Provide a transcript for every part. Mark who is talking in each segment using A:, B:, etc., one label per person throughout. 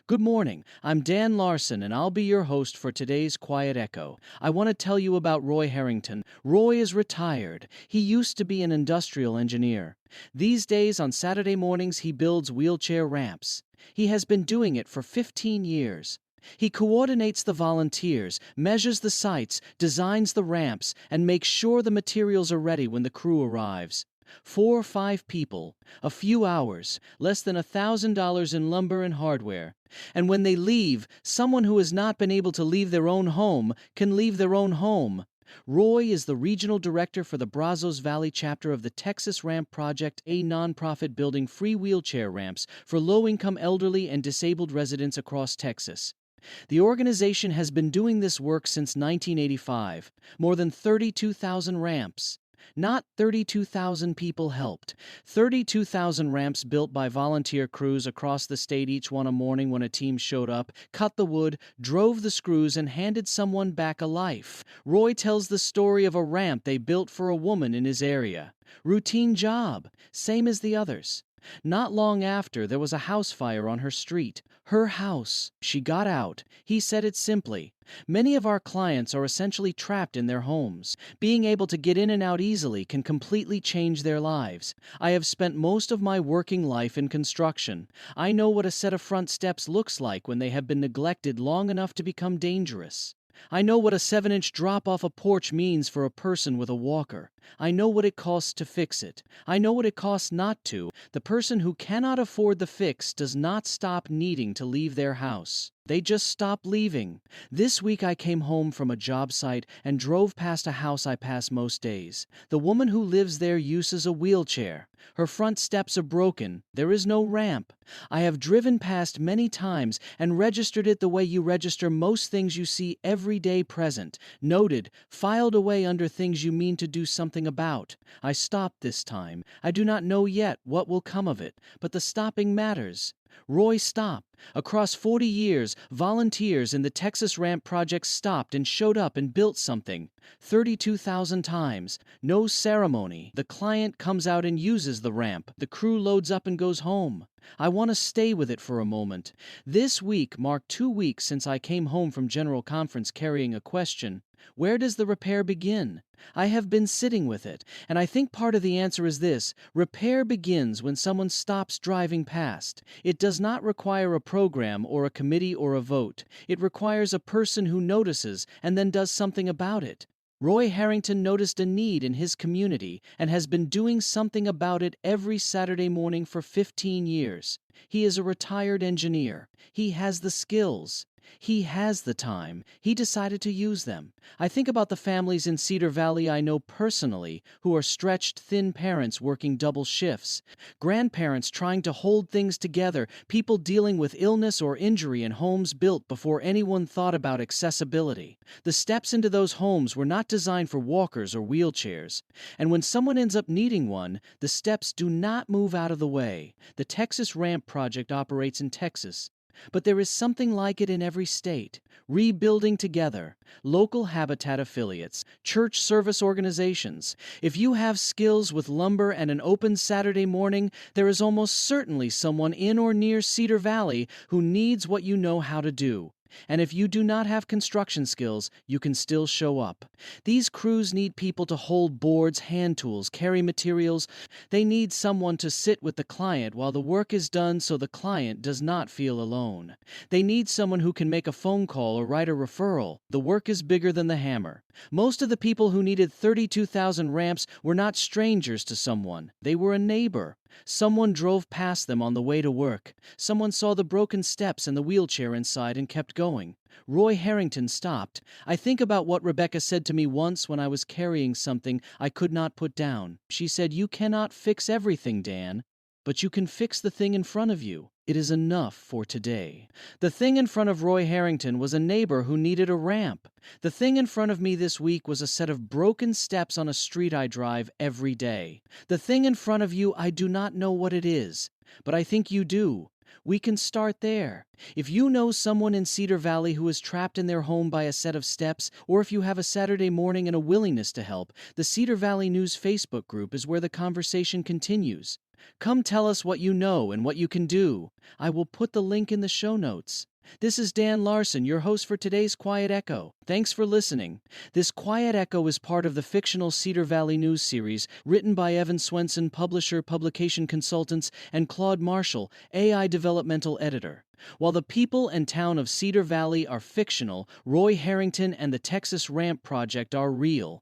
A: Good morning. I'm Dan Larson, and I'll be your host for today's Quiet Echo. I want to tell you about Roy Harrington. Roy is retired. He used to be an industrial engineer. These days, on Saturday mornings, he builds wheelchair ramps. He has been doing it for 15 years. He coordinates the volunteers, measures the sites, designs the ramps, and makes sure the materials are ready when the crew arrives. 4 or 5 people, a few hours, less than $1,000 in lumber and hardware. And when they leave, someone who has not been able to leave their own home can leave their own home. Roy is the regional director for the Brazos Valley chapter of the Texas Ramp Project, a nonprofit building free wheelchair ramps for low-income elderly and disabled residents across Texas. The organization has been doing this work since 1985, more than 32,000 ramps. Not 32,000 people helped. 32,000 ramps built by volunteer crews across the state, each one a morning when a team showed up, cut the wood, drove the screws, and handed someone back a life. Roy tells the story of a ramp they built for a woman in his area. Routine job, same as the others. Not long after, there was a house fire on her street. Her house. She got out. He said it simply. Many of our clients are essentially trapped in their homes. Being able to get in and out easily can completely change their lives. I have spent most of my working life in construction. I know what a set of front steps looks like when they have been neglected long enough to become dangerous. I know what a 7-inch drop off a porch means for a person with a walker. I know what it costs to fix it. I know what it costs not to. The person who cannot afford the fix does not stop needing to leave their house. They just stop leaving. This week I came home from a job site and drove past a house I pass most days. The woman who lives there uses a wheelchair. Her front steps are broken. There is no ramp. I have driven past many times and registered it the way you register most things you see every day present. Noted, filed away under things you mean to do something about. I stopped this time. I do not know yet what will come of it, but the stopping matters. Roy stopped. Across 40 years, volunteers in the Texas Ramp Project stopped and showed up and built something. 32,000 times. No ceremony. The client comes out and uses the ramp. The crew loads up and goes home. I want to stay with it for a moment. This week marked 2 weeks since I came home from General Conference carrying a question. Where does the repair begin? I have been sitting with it, and I think part of the answer is this. Repair begins when someone stops driving past. It does not require a program or a committee or a vote. It requires a person who notices and then does something about it. Roy Harrington noticed a need in his community and has been doing something about it every Saturday morning for 15 years. He is a retired engineer. He has the skills. He has the time. He decided to use them. I think about the families in Cedar Valley I know personally who are stretched thin parents working double shifts, grandparents trying to hold things together, people dealing with illness or injury in homes built before anyone thought about accessibility. The steps into those homes were not designed for walkers or wheelchairs. And when someone ends up needing one, the steps do not move out of the way. The Texas Ramp Project operates in Texas. But there is something like it in every state. Rebuilding Together, local habitat affiliates, church service organizations. If you have skills with lumber and an open Saturday morning, there is almost certainly someone in or near Cedar Valley who needs what you know how to do. And if you do not have construction skills, you can still show up. These crews need people to hold boards, hand tools, carry materials. They need someone to sit with the client while the work is done so the client does not feel alone. They need someone who can make a phone call or write a referral. The work is bigger than the hammer. Most of the people who needed 32,000 ramps were not strangers to someone. They were a neighbor. Someone drove past them on the way to work. Someone saw the broken steps and the wheelchair inside and kept going. Roy Harrington stopped. I think about what Rebecca said to me once when I was carrying something I could not put down. She said, "You cannot fix everything, Dan, but you can fix the thing in front of you. It is enough for today." The thing in front of Roy Harrington was a neighbor who needed a ramp. The thing in front of me this week was a set of broken steps on a street I drive every day. The thing in front of you, I do not know what it is, but I think you do. We can start there. If you know someone in Cedar Valley who is trapped in their home by a set of steps, or if you have a Saturday morning and a willingness to help, the Cedar Valley News Facebook group is where the conversation continues. Come tell us what you know and what you can do. I will put the link in the show notes. This is Dan Larson, your host for today's Quiet Echo. Thanks for listening. This Quiet Echo is part of the fictional Cedar Valley news series written by Evan Swenson, publisher, publication consultants, and Claude Marshall, AI developmental editor. While the people and town of Cedar Valley are fictional, Roy Harrington and the Texas Ramp Project are real.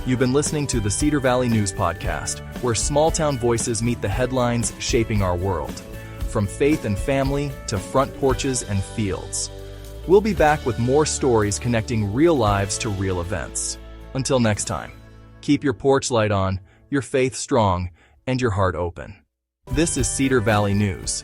B: You've been listening to the Cedar Valley News Podcast, where small-town voices meet the headlines shaping our world. From faith and family to front porches and fields. We'll be back with more stories connecting real lives to real events. Until next time, keep your porch light on, your faith strong, and your heart open. This is Cedar Valley News.